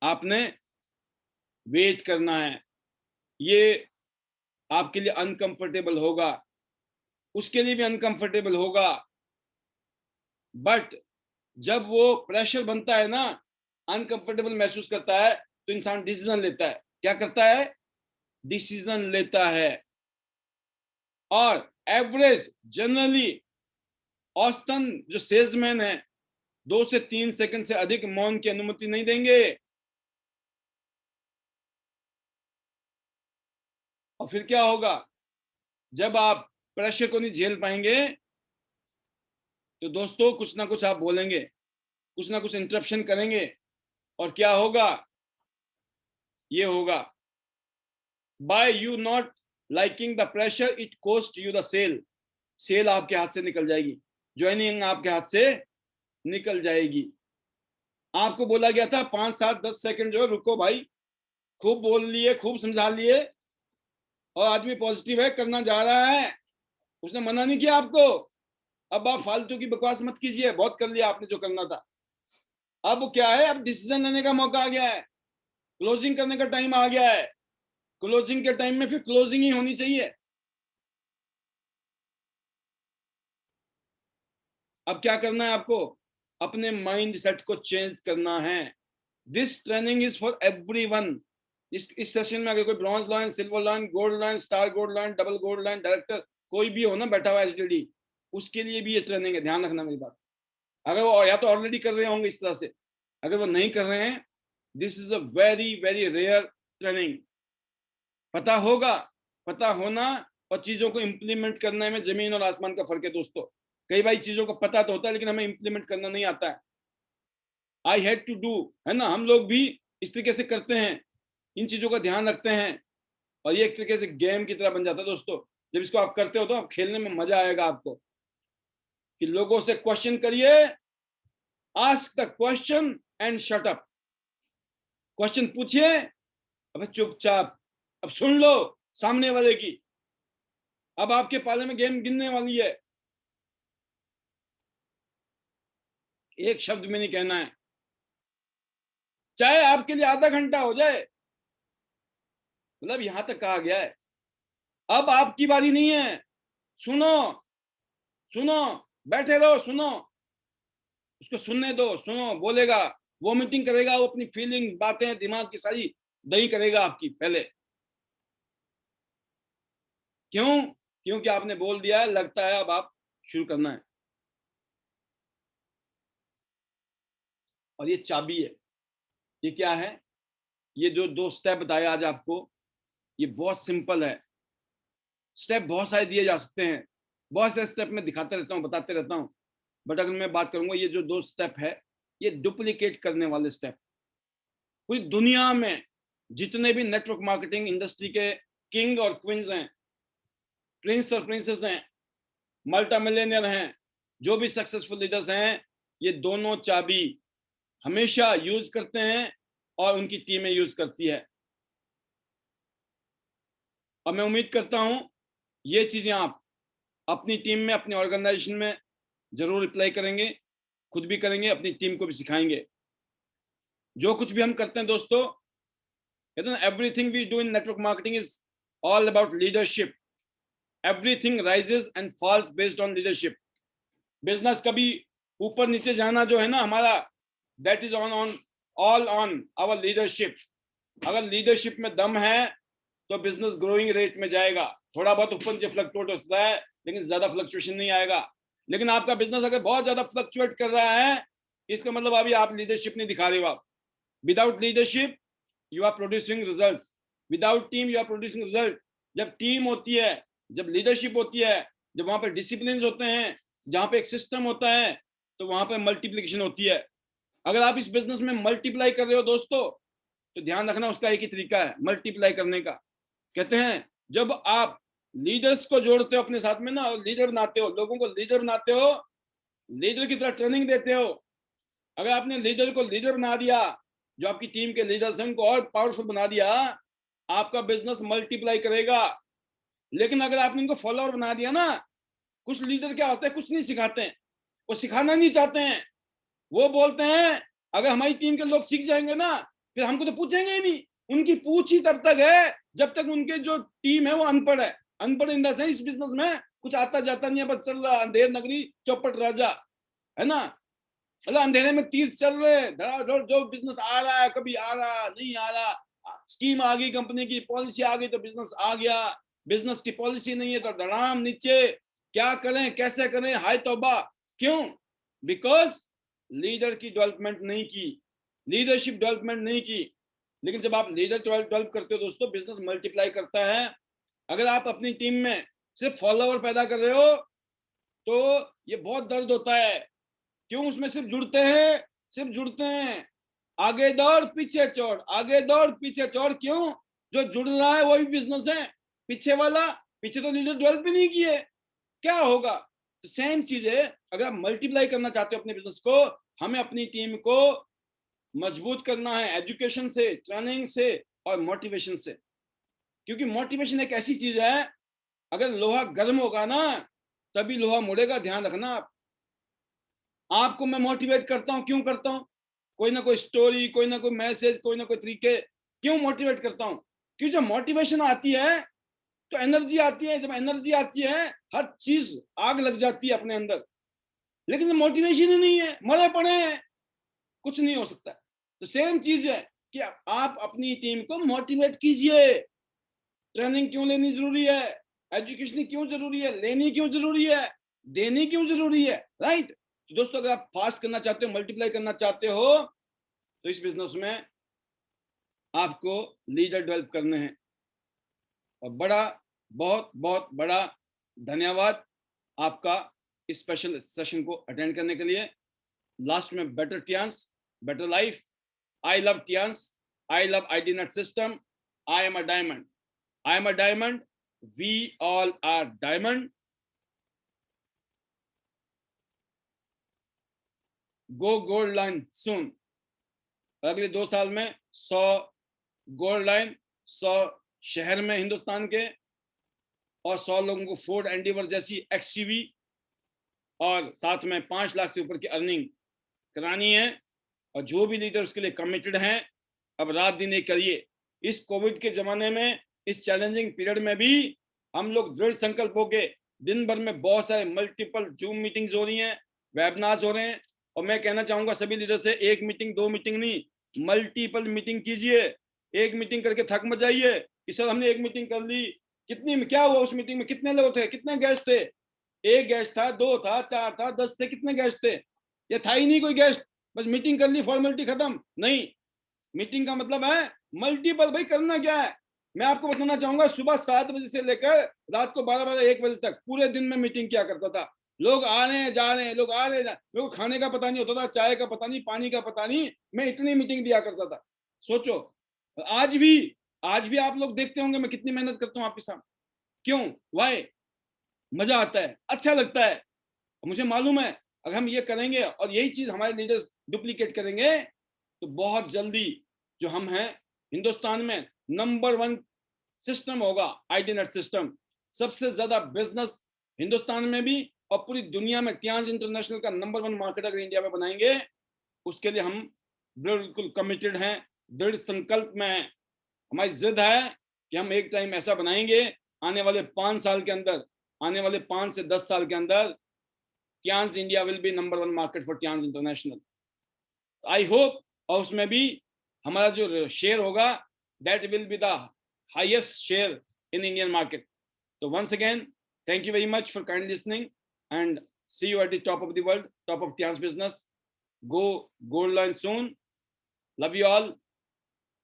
आपने वेट करना है। ये आपके लिए अनकंफर्टेबल होगा, उसके लिए भी अनकंफर्टेबल होगा, बट जब वो प्रेशर बनता है ना, अनकंफर्टेबल महसूस करता है, तो इंसान डिसीजन लेता है। क्या करता है, डिसीजन लेता है। और एवरेज जनरली औसतन जो सेल्समैन है 2 से 3 सेकंड से अधिक मौन की अनुमति नहीं देंगे। और फिर क्या होगा, जब आप प्रेशर को नहीं झेल पाएंगे तो दोस्तों कुछ ना कुछ आप बोलेंगे, कुछ ना कुछ इंटरप्शन करेंगे, और क्या होगा, ये होगा, by you not liking the pressure it cost you the sale. Sale आपके हाथ से निकल जाएगी, ज्वाइनिंग आपके हाथ से निकल जाएगी। आपको बोला गया था 5-7-10 सेकंड जो रुको भाई, खूब बोल लिए, खूब समझा लिए, और आदमी पॉजिटिव है, करना जा रहा है, उसने मना नहीं किया आपको। अब आप फालतू की बकवास मत कीजिए, बहुत कर लिया आपने जो करना था। अब क्या है, अब डिसीजन लेने का मौका आ गया है, क्लोजिंग करने का टाइम आ गया है। क्लोजिंग के टाइम में फिर क्लोजिंग ही होनी चाहिए। अब क्या करना है आपको, अपने माइंड सेट को चेंज करना है। This training is for everyone. इस सेशन में अगर कोई bronze line, silver line, gold line, star gold line, double gold line, director कोई भी हो ना बैठा हुआ एचडीडी, उसके लिए भी ये ट्रेनिंग है, ध्यान रखना मेरी बात। अगर वो या तो ऑलरेडी कर रहे होंगे इस तरह से, अगर वो नहीं कर रहे हैं, this is a very very rare training. पता होगा, पता होना और चीजों को इंप्लीमेंट करने में जमीन और आसमान का फर्क है दोस्तों। कई बार चीजों को पता तो होता है, लेकिन हमें इंप्लीमेंट करना नहीं आता है। आई हैड टू डू, है ना, हम लोग भी इस तरीके से करते हैं, इन चीजों का ध्यान रखते हैं, और ये एक तरीके से गेम की तरह बन जाता है दोस्तों। जब इसको आप करते हो तो आप खेलने में मजा आएगा आपको, कि लोगों से क्वेश्चन करिए, ask the question and shut up. Question पूछिए, अब चुपचाप, अब सुन लो सामने वाले की। अब आपके पाले में गेम गिनने वाली है, एक शब्द में नहीं कहना है, चाहे आपके लिए आधा घंटा हो जाए, मतलब यहां तक कहा गया है। अब आपकी बारी नहीं है। सुनो सुनो, बैठे रहो, सुनो, उसको सुनने दो, सुनो, बोलेगा, वो मीटिंग करेगा, वो अपनी फीलिंग, बातें, दिमाग की सारी दही करेगा आपकी पहले। क्यों? क्योंकि आपने बोल दिया है, लगता है अब आप शुरू करना है। और ये चाबी है। ये क्या है? ये जो 2 स्टेप बताए आज आपको, ये बहुत सिंपल है। स्टेप बहुत सारे दिए जा सकते हैं, बहुत सारे स्टेप मैं दिखाते रहता हूँ, बताते रहता हूँ, बट अगर मैं बात करूंगा, ये जो 2 स्टेप है, ये डुप्लीकेट करने वाले स्टेप। पूरी दुनिया में जितने भी नेटवर्क मार्केटिंग इंडस्ट्री के किंग और क्वींस हैं, प्रिंस और प्रिंसेस हैं, मल्टी मिलियनियर हैं, जो भी सक्सेसफुल लीडर्स हैं, ये दोनों चाबी हमेशा यूज करते हैं और उनकी टीमें यूज करती है। और मैं उम्मीद करता हूं ये चीजें आप अपनी टीम में, अपनी ऑर्गेनाइजेशन में जरूर अप्लाई करेंगे, खुद भी करेंगे, अपनी टीम को भी सिखाएंगे। जो कुछ भी हम करते हैं दोस्तों, कहते हैं everything we do in network marketing is all about leadership. Everything rises and falls based on leadership. Business कभी ऊपर नीचे जाना जो है ना हमारा, that is on all on our leadership. अगर लीडरशिप में दम है तो बिजनेस ग्रोइंग रेट में जाएगा। थोड़ा बहुत ऊपर नीचे फ्लक्चुएट होता है, लेकिन ज्यादा फ्लक्चुएशन नहीं आएगा। लेकिन आपका बिजनेस अगर बहुत ज्यादा फ्लक्चुएट कर रहा है, इसका मतलब अभी आप लीडरशिप नहीं दिखा रहे हो। आप without leadership you are producing results, without team you are producing result. जब टीम होती है, जब लीडरशिप होती है, जब वहां पर डिसिप्लिन होते हैं, जहां पे एक सिस्टम होता है, तो वहां पर मल्टीप्लीकेशन होती है। अगर आप इस बिजनेस में मल्टीप्लाई कर रहे हो दोस्तों, तो ध्यान रखना, उसका एक ही तरीका है मल्टीप्लाई करने का। कहते हैं जब आप लीडर्स को जोड़ते हो अपने साथ में ना, लीडर बनाते हो, लोगों को लीडर बनाते हो, लीडर की तरह ट्रेनिंग देते हो। अगर आपने लीडर को लीडर बना दिया, जो आपकी टीम के लीडर्स हैं उनको और पावरफुल बना दिया, आपका बिजनेस मल्टीप्लाई करेगा। लेकिन अगर आपने उनको फॉलोअर बना दिया ना, कुछ लीडर क्या होते हैं, कुछ नहीं सिखाते हैं, वो सिखाना नहीं चाहते हैं। वो बोलते हैं अगर हमारी टीम के लोग सीख जाएंगे ना, फिर हमको तो पूछेंगे ही नहीं। उनकी पूछ ही तब तक है जब तक उनके जो टीम है वो अनपढ़ है। अनपढ़ इन द सेंस इस बिजनेस में कुछ आता जाता नहीं है, बस चल रहा, अंधेर नगरी चौपट राजा, है ना। मतलब अंधेरे में तीर चल रहे, धड़ाधड़, जो बिजनेस आ रहा है, कभी आ रहा, नहीं आ रहा, स्कीम आ गई, कंपनी की पॉलिसी आ गई तो बिजनेस आ गया, बिजनेस की पॉलिसी नहीं है तो धड़ाम नीचे। क्या करें, कैसे करें, हाय तौबा। क्यों? बिकॉज लीडर की डेवलपमेंट नहीं की, लीडरशिप डेवलपमेंट नहीं की। लेकिन जब आप लीडर डेवलप करते हो दोस्तों, बिजनेस मल्टीप्लाई करता है। अगर आप अपनी टीम में सिर्फ फॉलोअर पैदा कर रहे हो, तो ये बहुत दर्द होता है। क्यों? उसमें सिर्फ जुड़ते हैं, सिर्फ जुड़ते हैं, आगे दौड़ पीछे चौड़, आगे दौड़ पीछे चौड़। क्यों? जो जुड़ रहा है वही बिजनेस है, पीछे वाला, पीछे तो लीडर डेवलप भी नहीं किए, क्या होगा? तो सेम चीज है, अगर आप मल्टीप्लाई करना चाहते हो अपने बिजनेस को, हमें अपनी टीम को मजबूत करना है एजुकेशन से, ट्रेनिंग से और मोटिवेशन से। क्योंकि मोटिवेशन एक ऐसी चीज है, अगर लोहा गर्म होगा ना तभी लोहा मुड़ेगा। ध्यान रखना। आपको मैं मोटिवेट करता हूं, क्यों करता हूं? कोई ना कोई स्टोरी, कोई ना कोई मैसेज, कोई ना कोई तरीके। क्यों मोटिवेट करता हूं? क्योंकि जब मोटिवेशन आती है तो एनर्जी आती है, जब एनर्जी आती है हर चीज आग लग जाती है अपने अंदर। लेकिन जब मोटिवेशन ही नहीं है, मरे पड़े हैं, कुछ नहीं हो सकता। तो सेम चीज है कि आप अपनी टीम को मोटिवेट कीजिए। ट्रेनिंग क्यों लेनी जरूरी है, एजुकेशन क्यों जरूरी है, लेनी क्यों जरूरी है, देनी क्यों जरूरी है, राइट। तो दोस्तों अगर आप फास्ट करना चाहते हो, मल्टीप्लाई करना चाहते हो, तो इस बिजनेस में आपको लीडर डेवलप करने हैं। और बड़ा, बहुत बहुत बड़ा धन्यवाद आपका इस स्पेशल सेशन को अटेंड करने के लिए। लास्ट में better Tiens, better life. I love Tiens, I love IDNet system, I am a diamond, I am a diamond, we all are diamond. Go gold line soon. अगले 2 साल में 100 gold line, 100 शहर में हिंदुस्तान के, और 100 लोगों को फोर्ड एंडीवर जैसी एक्सयूवी, और साथ में 5 लाख से ऊपर की अर्निंग करानी है। और जो भी लीडर उसके लिए कमिटेड हैं, अब रात दिन एक करिए। इस कोविड के जमाने में, इस चैलेंजिंग पीरियड में भी हम लोग दृढ़ संकल्प होके दिन भर में बहुत सारे मल्टीपल जूम मीटिंग्स हो रही हैं, वेबिनार्स हो रहे हैं, और मैं कहना चाहूंगा सभी लीडर से, एक मीटिंग दो मीटिंग नहीं, मल्टीपल मीटिंग कीजिए। एक मीटिंग करके थक मत जाइए कि सर हमने एक मीटिंग कर ली, कितनी में क्या हुआ, उस मीटिंग में कितने लोग थे, कितने गेस्ट थे, एक गेस्ट था, दो था, चार था, 10 थे, कितने गेस्ट थे, ये था ही नहीं कोई गेस्ट, बस मीटिंग कर ली, फॉर्मेलिटी खत्म। नहीं, मीटिंग का मतलब है मल्टीपल। भाई करना क्या है, मैं आपको बताना चाहूंगा, सुबह 7 बजे से लेकर रात को 12-1 बजे तक पूरे दिन में मीटिंग क्या करता था। लोग आ रहे हैं जा रहे हैं, लोग आ रहे हैं मेरे को खाने का पता नहीं होता था, चाय का पता नहीं, पानी का पता नहीं, मैं इतनी मीटिंग दिया करता था। सोचो, आज भी आप लोग देखते होंगे मैं कितनी मेहनत करता हूँ आपके साथ। क्यों? वाई? मजा आता है, अच्छा लगता है। मुझे मालूम है अगर हम ये करेंगे और यही चीज हमारे लीडर्स डुप्लीकेट करेंगे तो बहुत जल्दी जो हम हैं हिंदुस्तान में नंबर 1 सिस्टम होगा, आईटी नेट सिस्टम। सबसे ज्यादा बिजनेस हिंदुस्तान में भी और पूरी दुनिया में टियांस इंटरनेशनल का नंबर 1 मार्केट अगर इंडिया में बनाएंगे, उसके लिए हम बिल्कुल कमिटेड हैं, दृढ़ संकल्प में हैं। हमारी जिद है कि हम एक टाइम ऐसा बनाएंगे आने वाले 5 साल के अंदर, आने वाले 5 से 10 साल के अंदर, Tiens India will be number 1 market for Tiens international. I hope, और उसमें भी हमारा जो शेयर होगा that will be the highest share in Indian market. तो once again thank you very much for kind listening and see you at the top of the world, top of Tiens business. Go gold line soon. Love you all.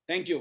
Thank you.